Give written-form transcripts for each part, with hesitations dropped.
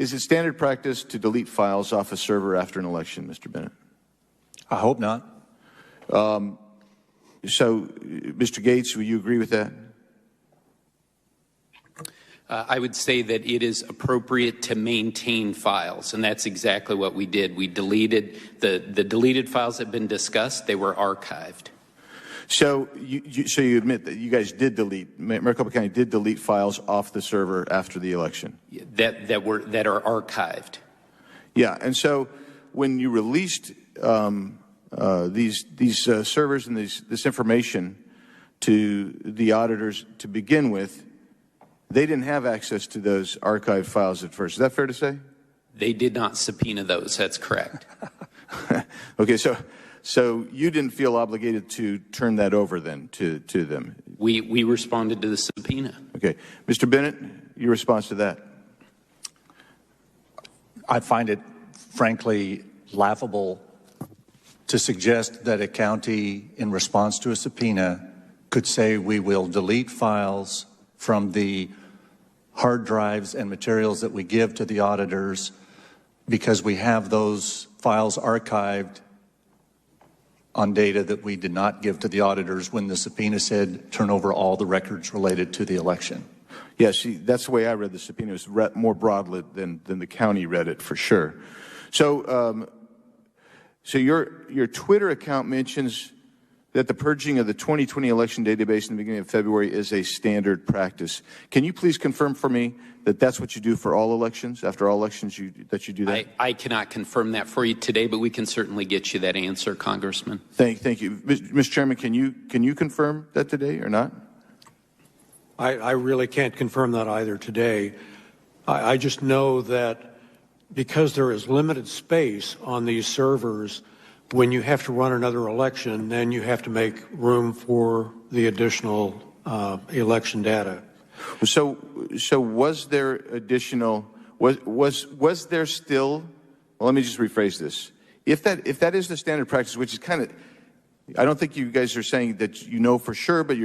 is it standard practice to delete files off a server after an election, Mr. Bennett? I hope not. So, Mr. Gates, will you agree with that? I would say that it is appropriate to maintain files, and that's exactly what we did. We deleted the deleted files that have been discussed. They were archived. So you admit that you guys did delete, Maricopa County did delete files off the server after the election? That are archived. Yeah, and so when you released these servers and this information to the auditors to begin with, they didn't have access to those archived files at first. Is that fair to say? They did not subpoena those. That's correct. Okay, so you didn't feel obligated to turn that over then to them? We responded to the subpoena. Okay. Mr. Bennett, your response to that? I find it, frankly, laughable to suggest that a county, in response to a subpoena, could say we will delete files from the hard drives and materials that we give to the auditors because we have those files archived on data that we did not give to the auditors when the subpoena said turn over all the records related to the election. Yeah, see, that's the way I read the subpoena. It was more broadly than the county read it, for sure. So, so your Twitter account mentions that the purging of the 2020 election database in the beginning of February is a standard practice. Can you please confirm for me that that's what you do for all elections? After all elections, that you do that? I cannot confirm that for you today, but we can certainly get you that answer, Congressman. Thank you, Mr. Chairman. Can you confirm that today or not? I really can't confirm that either today. I just know that because there is limited space on these servers, when you have to run another election, then you have to make room for the additional election data. So was there additional? Was there still? Well, let me just rephrase this. If that is the standard practice, which is kind of, I don't think you guys are saying that you know for sure, but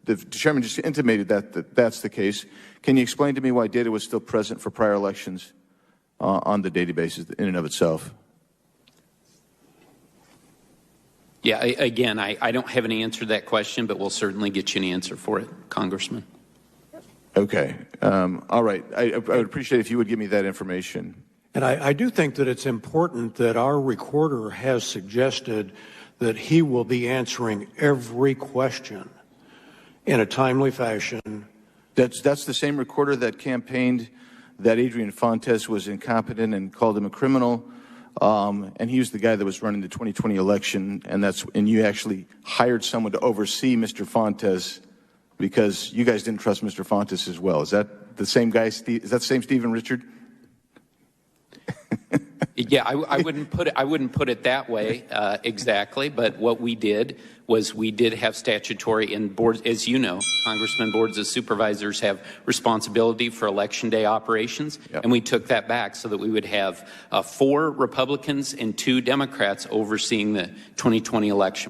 the chairman just intimated that that's the case. Can you explain to me why data was still present for prior elections on the databases in and of itself? Yeah, again, I don't have an answer to that question, but we'll certainly get you an answer for it, Congressman. Okay. All right. I would appreciate if you would give me that information. And I do think that it's important that our recorder has suggested that he will be answering every question in a timely fashion. That's the same recorder that campaigned that Adrian Fontes was incompetent and called him a criminal. And he was the guy that was running the 2020 election, and you actually hired someone to oversee Mr. Fontes because you guys didn't trust Mr. Fontes as well. Is that the same guy? Is that the same Stephen Richard? Yeah, I wouldn't put it that way exactly. But what we did was we did have statutory and boards, as you know, Congressman, boards of supervisors have responsibility for election day operations, yep. And we took that back so that we would have 4 Republicans and 2 Democrats overseeing the 2020 election.